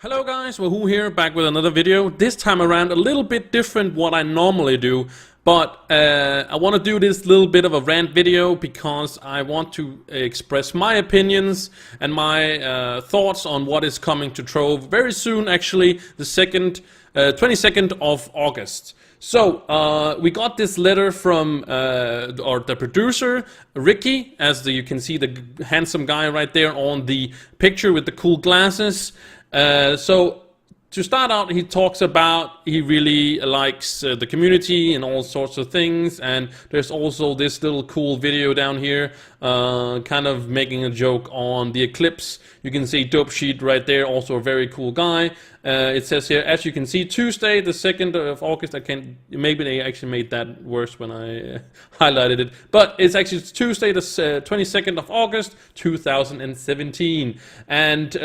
Hello guys, Wahoo here, back with another video. This time around a little bit different what I normally do, but I want to do this little bit of a rant video because I want to express my opinions and my thoughts on what is coming to Trove very soon, actually, the 22nd of August. So, we got this letter from the producer, Ricky, as you can see the handsome guy right there on the picture with the cool glasses. So to start out, he talks about he really likes the community and all sorts of things, and there's also this little cool video down here kind of making a joke on the Eclipse. You can see Dope Sheet right there, also a very cool guy. It says here, as you can see, Tuesday the 2nd of August, maybe they actually made that worse when I highlighted it, but it's actually Tuesday the 22nd of August 2017, and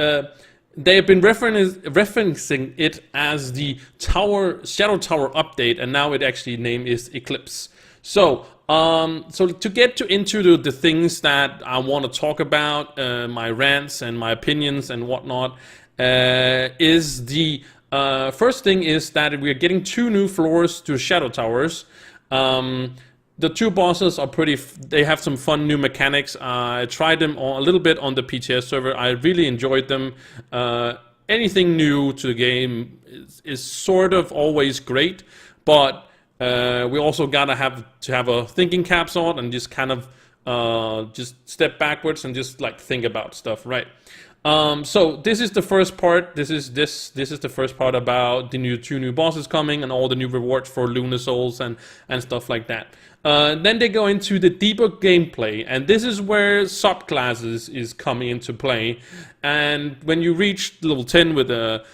they have been referencing it as the Shadow Tower update, and now it actually name is Eclipse. So, so to get into the things that I want to talk about, my rants and my opinions and whatnot, is the first thing is that we're getting 2 new floors to Shadow Towers. The 2 bosses are they have some fun new mechanics. I tried them a little bit on the PTS server. I really enjoyed them. Anything new to the game is sort of always great, but we also gotta have a thinking caps on and just kind of just step backwards and just like think about stuff, right? So this is the first part. This is the first part about the 2 new bosses coming and all the new rewards for Lunar Souls and stuff like that. Then they go into the deeper gameplay, and this is where subclasses is coming into play. And when you reach level 10 with a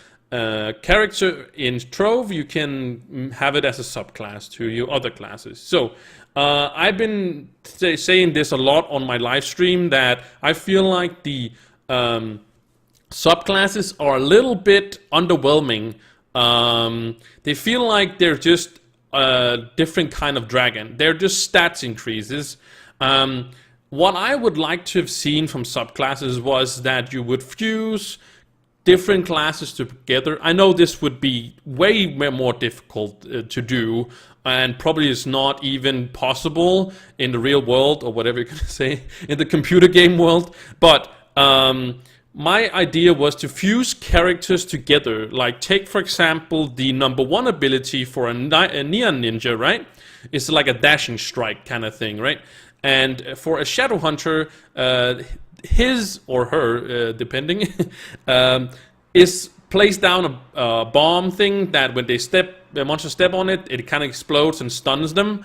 character in Trove, you can have it as a subclass to your other classes. So I've been saying this a lot on my live stream, that I feel like the subclasses are a little bit underwhelming. They feel like they're just a different kind of dragon. They're just stats increases. What I would like to have seen from subclasses was that you would fuse different classes together. I know this would be way more difficult to do, and probably is not even possible in the real world, or whatever you're gonna say, in the computer game world, but my idea was to fuse characters together. Like, take for example the #1 ability for a Neon Ninja, right? It's like a dashing strike kind of thing, right? And for a Shadow Hunter, his or her, depending, is placed down a bomb thing that when the monsters step on it, it kind of explodes and stuns them.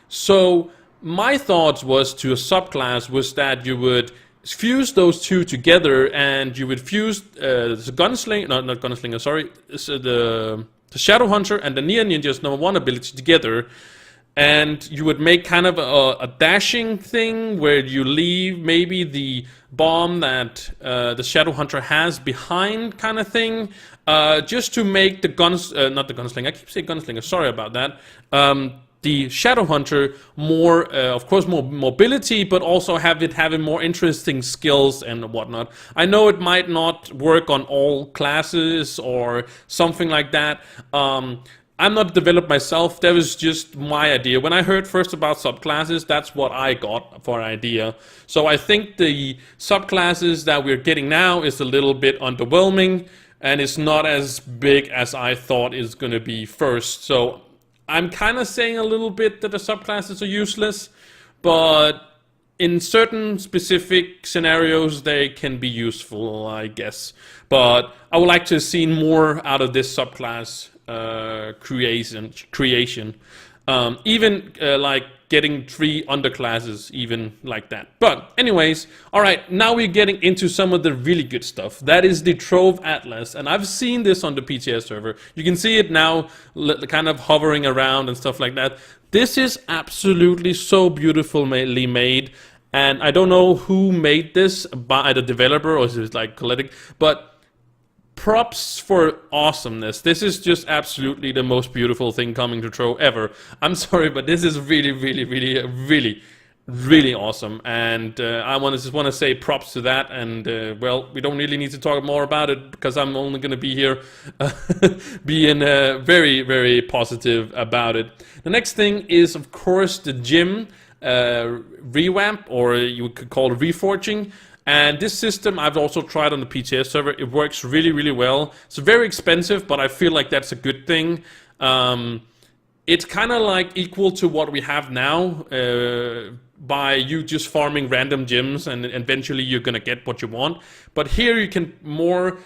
So my thoughts was to a subclass was that you would fuse those 2 together, and you would fuse the Gunslinger, not Gunslinger, sorry, the Shadow Hunter and the Neon Ninja's #1 ability together, and you would make kind of a dashing thing where you leave maybe the bomb that the Shadow Hunter has behind, kind of thing, just to make the not the Gunslinger, I keep saying Gunslinger, sorry about that, the Shadow Hunter more, of course, more mobility, but also having more interesting skills and whatnot. I know it might not work on all classes or something like that. I'm not developed myself. That was just my idea. When I heard first about subclasses, that's what I got for an idea. So I think the subclasses that we're getting now is a little bit underwhelming, and it's not as big as I thought it's going to be first. So I'm kind of saying a little bit that the subclasses are useless, but in certain specific scenarios they can be useful, I guess. But I would like to have seen more out of this subclass creation. Even like getting 3 underclasses, even like that. But anyways, alright, now we're getting into some of the really good stuff. That is the Trove Atlas, and I've seen this on the PTS server. You can see it now kind of hovering around and stuff like that. This is absolutely so beautifully made, and I don't know who made this, by the developer or is it like collecting, but props for awesomeness. This is just absolutely the most beautiful thing coming to Trove ever. I'm sorry, but this is really, really, really, really really awesome, and I just want to say props to that. And well, we don't really need to talk more about it because I'm only going to be here being very, very positive about it. The next thing is, of course, the gym revamp, or you could call it reforging. And this system I've also tried on the PTS server. It works really, really well. It's very expensive, but I feel like that's a good thing. It's kind of like equal to what we have now, by you just farming random gyms, and eventually you're gonna get what you want. But here you can more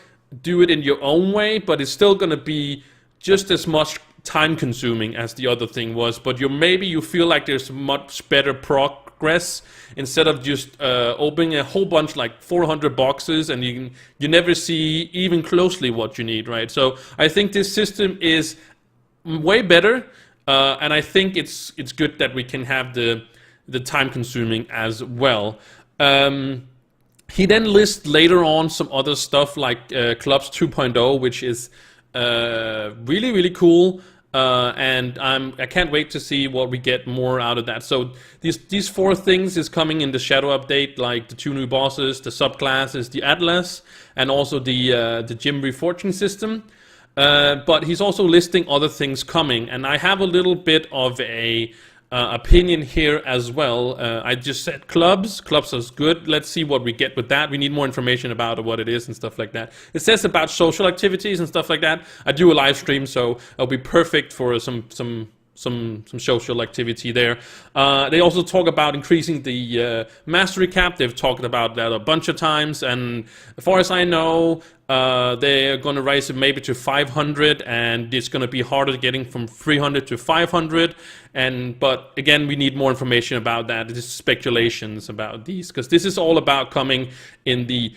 do it in your own way, but it's still gonna be just as much time consuming as the other thing was. But maybe you feel like there's much better progress instead of just opening a whole bunch, like 400 boxes, and you never see even closely what you need, right? So I think this system is way better, and I think it's good that we can have the time consuming as well. He then lists later on some other stuff like Clubs 2.0, which is really, really cool. And I can't wait to see what we get more out of that. So these 4 things is coming in the Shadow update, like the 2 new bosses, the subclasses, the Atlas, and also the gym reforging system. But he's also listing other things coming, and I have a little bit of a opinion here as well. I just said clubs is good. Let's see what we get with that. We need more information about what it is and stuff like that. It says about social activities and stuff like that. I do a live stream, so it'll be perfect for some social activity there. They also talk about increasing the mastery cap. They've talked about that a bunch of times, and as far as I know, they're going to raise it maybe to 500, and it's going to be harder getting from 300 to 500. But again, we need more information about that. It's speculations about these, because this is all about coming in the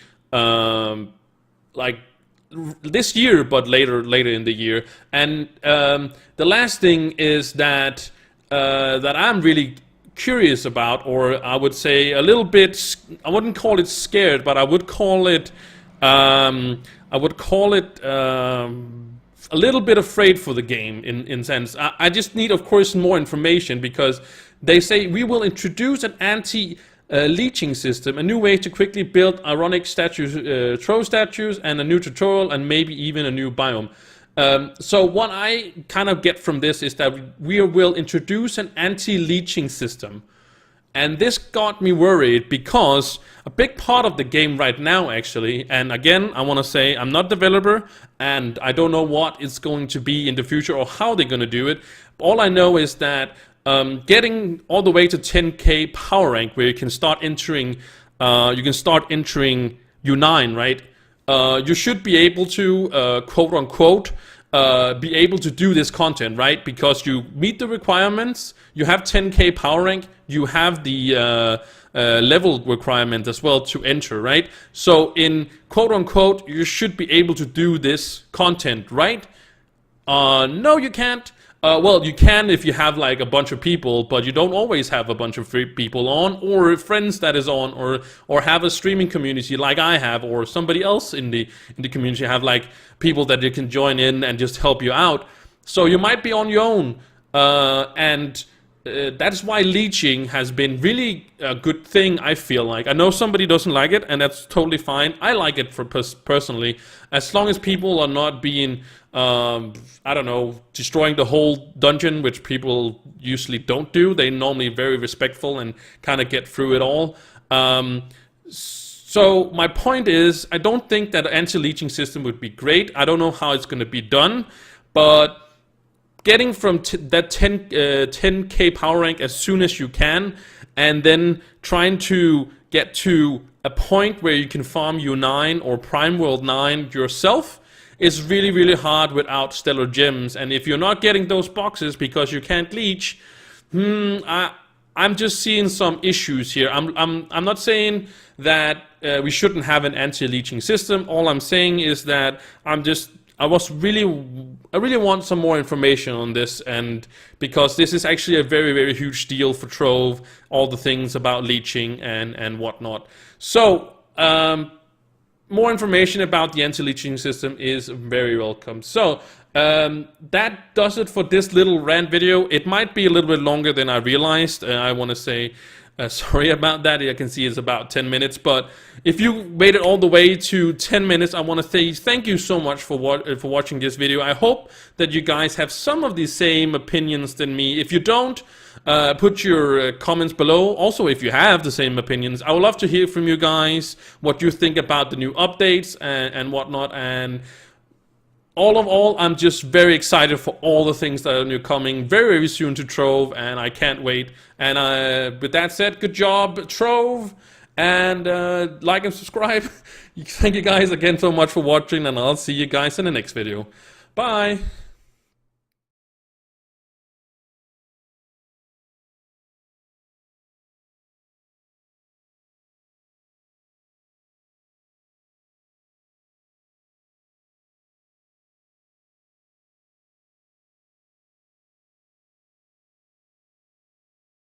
like this year, but later in the year. And the last thing is that that I'm really curious about, or I would say a little bit, I wouldn't call it scared, but I would call it a little bit afraid for the game in sense. I just need, of course, more information, because they say we will introduce an anti-leeching system, a new way to quickly build ironic statues, Trove statues, and a new tutorial, and maybe even a new biome. So what I kind of get from this is that we will introduce an anti-leeching system. And this got me worried, because a big part of the game right now, actually, and again, I want to say I'm not a developer, and I don't know what it's going to be in the future or how they're going to do it. All I know is that getting all the way to 10k power rank, where you can start entering U9, right? You should be able to, quote unquote, be able to do this content, right? Because you meet the requirements, you have 10k power rank, you have the level requirement as well to enter, right? So in quote unquote, you should be able to do this content, right? No, you can't. Well, you can if you have like a bunch of people, but you don't always have a bunch of free people on, or friends that is on, or have a streaming community like I have, or somebody else in the community have like people that you can join in and just help you out. So you might be on your own, and that's why leeching has been really a good thing, I feel like. I know somebody doesn't like it, and that's totally fine. I like it for personally, as long as people are not being, I don't know, destroying the whole dungeon, which people usually don't do. They're normally very respectful and kind of get through it all. So my point is, I don't think that an anti-leeching system would be great. I don't know how it's going to be done, but getting from that 10k power rank as soon as you can, and then trying to get to a point where you can farm U9 or Prime World 9 yourself is really, really hard without stellar gems. And if you're not getting those boxes because you can't leech, I'm just seeing some issues here. I'm not saying that we shouldn't have an anti-leeching system. All I'm saying is that I really want some more information on this, and because this is actually a very, very huge deal for Trove, all the things about leeching and whatnot. So more information about the anti-leeching system is very welcome. So that does it for this little rant video. It might be a little bit longer than I realized, I want to say. Sorry about that. I can see it's about 10 minutes, but if you made it all the way to 10 minutes, I want to say thank you so much for watching this video. I hope that you guys have some of the same opinions than me. If you don't, put your comments below. Also, if you have the same opinions, I would love to hear from you guys what you think about the new updates and whatnot. And all, I'm just very excited for all the things that are new coming very, very soon to Trove, and I can't wait. And with that said, good job, Trove, and like and subscribe. Thank you guys again so much for watching, and I'll see you guys in the next video. Bye!